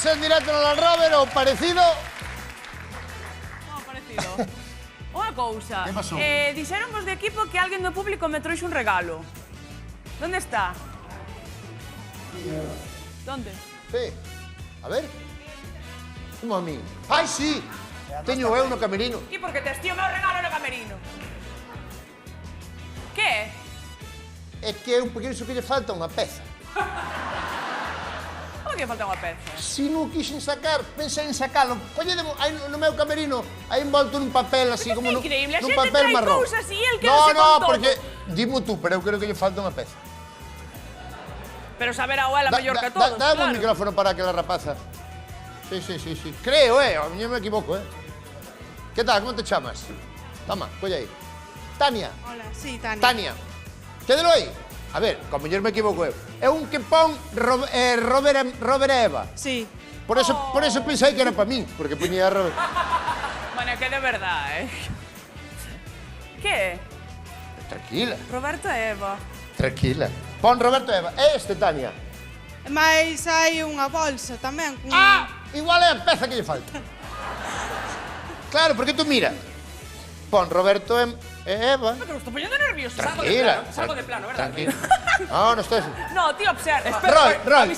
Estamos en directo no Land Rover, o parecido... Non, parecido. Unha cousa. Que pasou? Dixeron vos de equipo que alguén do público me trouxe un regalo. Onde está? Onde? Sí. A ver. Como a mí. Ai, sí. Teño eu no camerino. E por que tes tío meu regalo no camerino? Que? É que eu penso que lle falta unha peza. Como que falta unha peza? Si non quixen sacar, pensei en sacalo. Colledemo aí no meu camerino, aí envolto nun papel así como é increíble, a nun xente papel trae marrón. cousas e el quédase con todo. porque dimo tú, pero eu creo que lle falta unha peza. Pero saber a ela mellor que a todos, Dame claro. un micrófono para aquela rapaza. Sí. Creo, a mí me equivoco, ¿Qué tal? ¿Cómo te chamas? Toma, colla aí. Tania. Hola, sí, Tania. Tania. Quédelo aí. A ver, como mellor me equivoco eu. É un que pon Robert e Eva. Sí. Por eso pensei que era para mí, porque ponía Robert. Bueno, que de verdad, Que? Tranquila, Roberto e Eva. tranquila. Pon Roberto e Eva. É este, Tania. Mais hai unha bolsa tamén con... Ah, igual é a peza que lle falta. Claro, porque tú mira. Pon Roberto e Eva. Que me estou poñendo nervioso. Tranquila. Salgo de plano, verdad? Tranquila. No estás... No, tío, observa. Roy,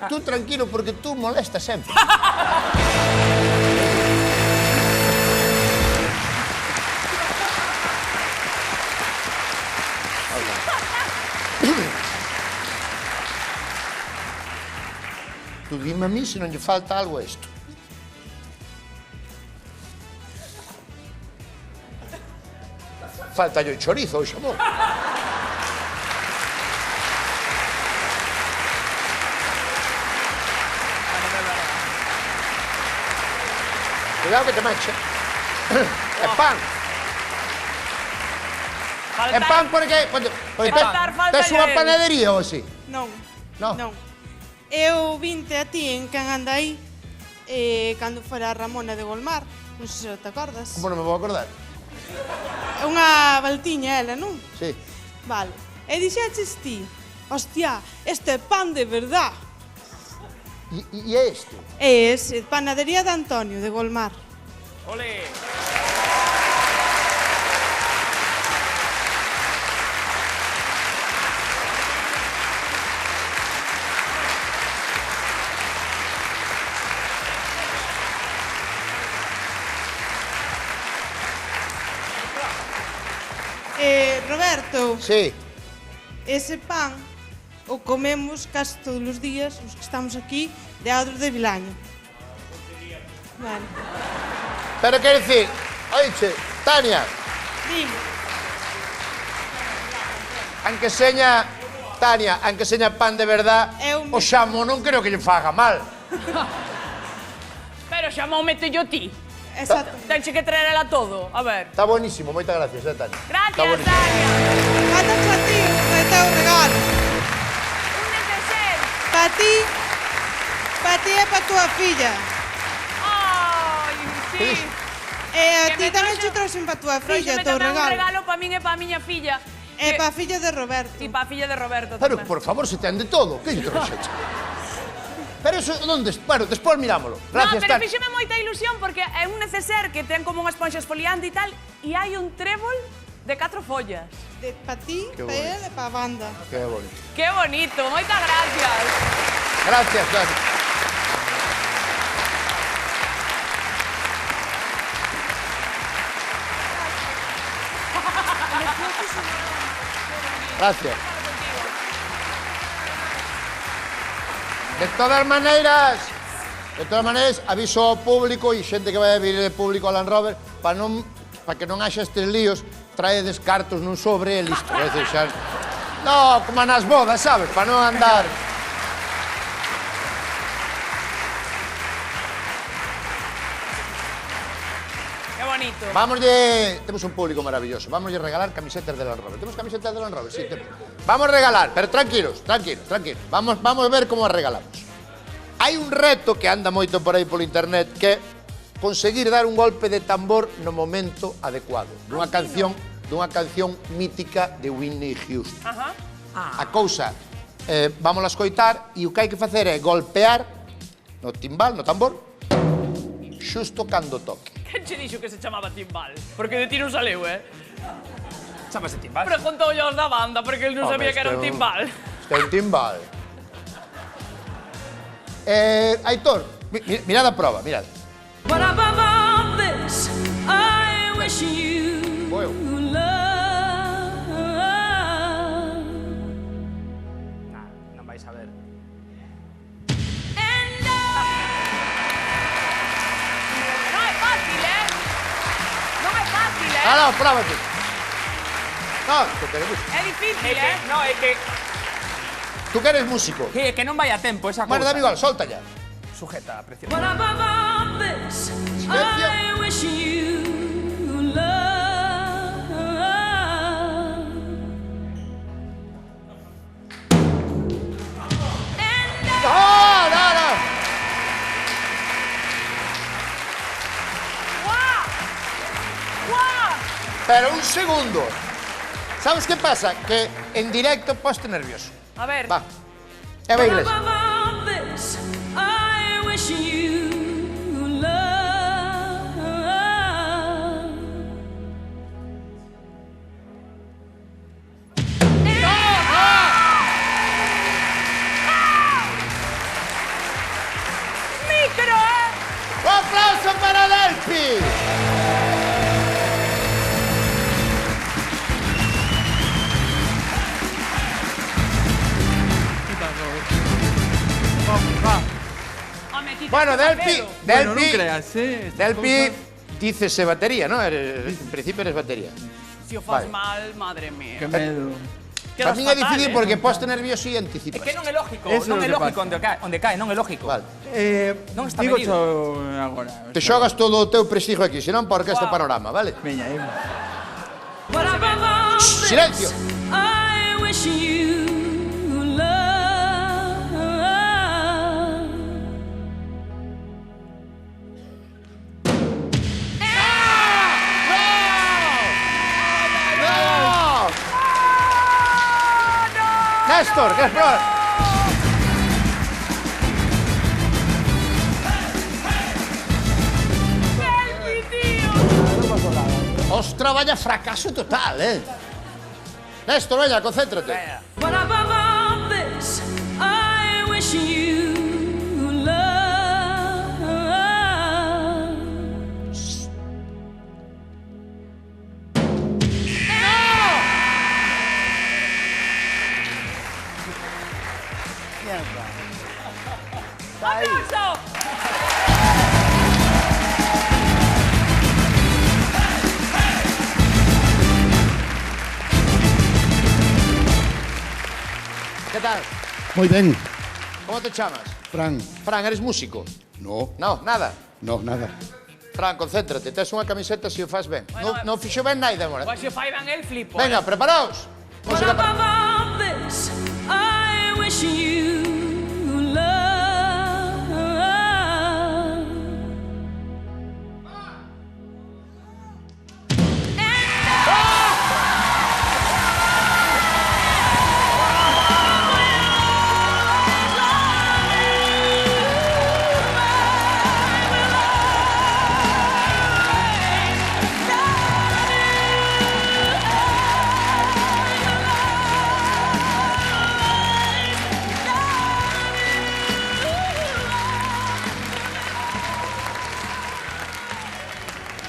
tú tranquilo porque tú molestas sempre. Tú dime a mí se non lle falta algo a isto. Falta yo chorizo, hoxe, amor. Cuidado que te mancha. É pan. É pan porque tes unha panadería ou así? Non. No. Non. Eu vinte a ti en Quen anda aí cando fora a Ramona de Golmar. Non sei se te acordas. Como non me vou acordar? É unha baltiña ela, non? Sí. Vale. E dixeches ti, hostia, este é pan de verdad. E é este? É ese, panadería de Antonio, de Golmar. Ole. Roberto, Sí. ese pan o comemos casi todos os días, os que estamos aquí, de Adro de Vilaño. Vale. Pero quer dicir, oiche, Tania, Dime. aunque seña, Tania, aunque seña pan de verdad, o xamo non creo que lle faga mal. Pero xa mo meto yo ti. Exacto. Tenche que traer ela todo. A ver. Está buenísimo, moitas gracias, Tania. Gracias, Está buenísimo. Tania. Mátache a ti, o teu regalo. Un neceser. Pa ti e pa túa filla. Ai, sí. E a Que ti me tamén trouxe- che trouxen pa túa filla, Trouxeme o teu tamén un regalo. regalo pa min e pa miña filla. E pa filla de Roberto. E pa filla de Roberto Pero, tamén. por favor, se ten de todo. Que lle trouxeche? Pero eso, onde? Bueno, despois mirámoslo. Gracias, No, pero Tania. fíxeme moita ilusión porque é un neceser que ten como unha esponxa esfoliante e tal e hai un trébol de 4 follas. Pa ti, Qué pa bonito. ele e pa a banda. Qué bonito. Que bonito, moitas gracias. Gracias, Tania. Gracias. De todas maneiras, aviso ao público e xente que vai a vir de público ao Land Rover para que non haxa estes líos, traedes cartos nun sobre e listo. É dicir, xa... No, como nas bodas, sabes? Para non andar... Que bonito. Temos un público maravilloso. Vamos a regalar camisetas de Land Rover. ¿Temos camisetas de Land Rover? Sí, temos. Vamos a regalar, pero tranquilos. Vamos a ver como as regalamos. Hai un reto que anda moito por aí polo internet que é conseguir dar un golpe de tambor no momento adecuado dunha canción mítica de Whitney Houston. A cousa, vamos a escoitar e o que hai que facer é golpear no timbal, no tambor, xusto cando toque. Quen che dixo que se chamaba timbal? Porque de ti non saleu, Chámase timbal. Preguntou aos da banda, porque el non sabía que era un timbal. Este é un timbal. Aitor, mirad a prova, mirad. But above all this, I wish you Voy. love. Non vais a ver. And Non é fácil, Non é fácil, Ah, no, prova tú. No, tú que eres músico. É difícil, No, é que... Tú que eres músico. Que non vai a tempo esa Bueno, cousa. dame igual, solta ya. Sujeta, preciosa. but above all this, Silencio. I wish you love. No, no, no. Guau! Guau! Pero un segundo. ¿Sabes qué pasa? Que en directo poste nervioso. A ver. Va. Eva But Iglesias. above all this, I wish you love. Micro, ¡Un aplauso para Delphi! Home, ti Bueno, tes Delphi, pelo. Bueno, non Delphi, creas, estas Delphi, cosas. dícese batería, ¿no? En principio eres batería. Si o faz Vale. mal, madre mía. Que medo. Quedas Para mí é fatal, difícil eh. porque poste nervioso e É anticipas. que non é lógico, Eso non é é o que lógico pasa. onde cae, non é lógico. Vale. Non está digo medido. xo agora. Te xogas todo o teu prestigio aquí, senón por este panorama, vale? Veña, But above all this, Silencio. I wish you love. ¡No! Néstor, que es pro... Delphi, tío. Ostra, vaya fracaso total, ¿eh? Néstor, venga, concéntrate. But above all this, I wish you love. ¡Aplauso! ¿Qué tal? Moi ben, ¿Cómo te llamas? Fran. Fran, ¿eres músico? No, No, nada. no, nada. Fran, concéntrate. Tes unha camiseta se o faz ben. Non fixo ben naida, mora. Pois se o fai ben el, flipo. Venga, preparaos. But Música above all this, I wish you love.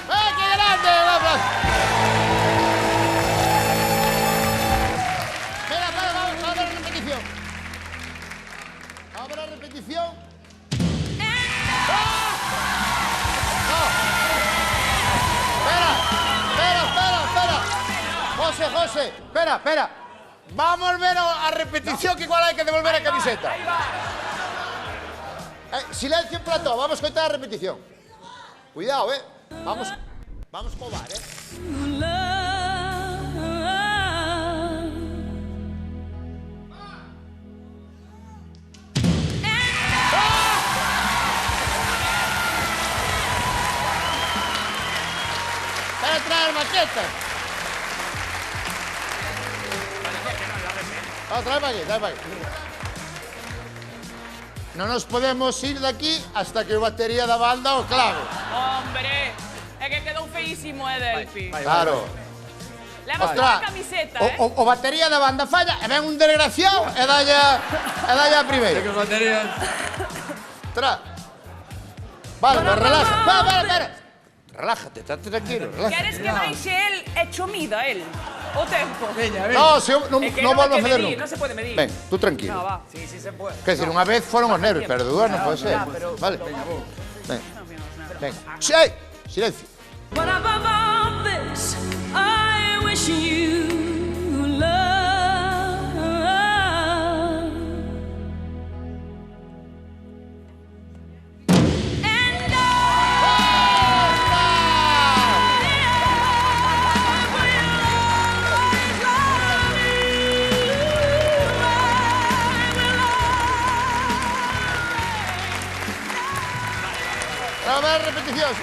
¡Qué grande! Un aplauso. Espera, vamos a ver la repetición. Vamos a ver la repetición. ¡Ah! No. Espera. José, espera. Vamos a volver a repetición que igual hay que devolver a camiseta. Silencio en plató, vamos a contar la repetición. Cuidado, Vamos con bar, Para traer maquetas. Trae para aquí. non nos podemos ir de aquí hasta que o batería da banda o clave. Hombre, é que quedou feísimo, Delphi. Claro. Levas toda a camiseta, o batería da banda falla e ven un desgraciado e dalle a primeira. Que baterías. Ostras. Vale, pero relaxa. Espera. Relájate, estate tranquilo. Relájate. Queres que baixe el e chomida, el? O tempo. Veña, veña. No, se eu non Es que non no volvo a hay que fazer medir, nunca. no se puede medir. Ven, tú tranquilo. No, va. Sí, sí se puede. Quer decir, unha vez foron os nervios, pero de dúas non pode ser. Vale. Ven. Ven. Xei, silencio. But above all this, I wish you love. And A ver, repetición.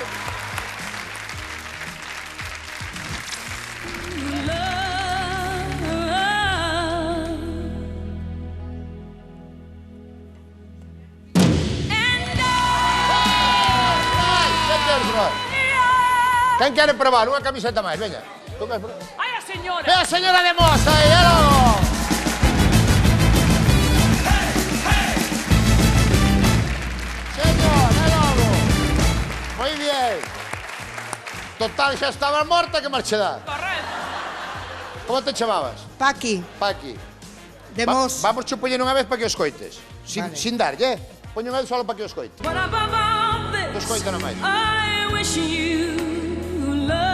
Quen quere probar? Unha camiseta máis, veña. Ai, a señora. ¡Ve a señora de Mosa aí, aló! Señor, é logo. Moi bien. Total, xa estaba morta, que marche dá. Correcto. Como te chamabas? Paqui, Paqui. de Mos. Vamos chupoñer unha vez para que os coites. Vale. Sin darlle, poño unha vez solo para que os coites. but above all this, Os coita non máis. I wish you love.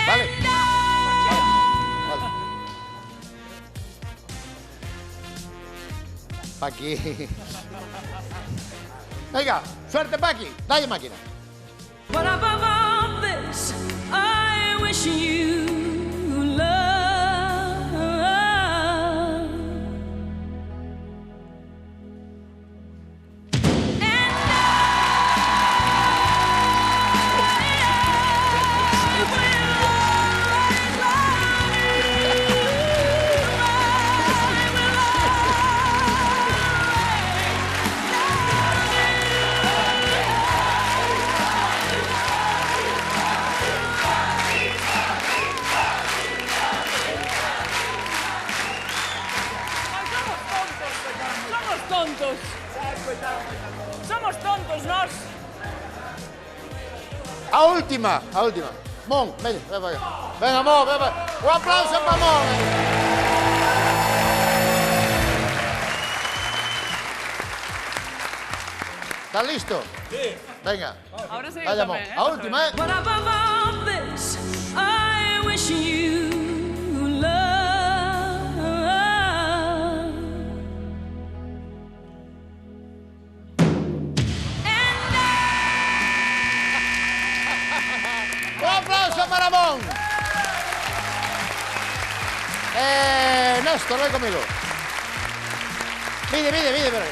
Vale. Paqui. Venga, suerte, Paqui. Dalle máquina. But above all this, I wish you love. Somos tontos. Somos tontos, nós. A última, a última. Mon, ven, ven para acá. Venga, Mon, ven para acá. Un aplauso para Mon. ¿Estás listo? Sí. Venga. Ahora sí, Vaya, Mon. tamén, A última, ¿eh? But above all this, I wish you love. Un aplauso para Mon. Néstor, ven conmigo. Mide, pero.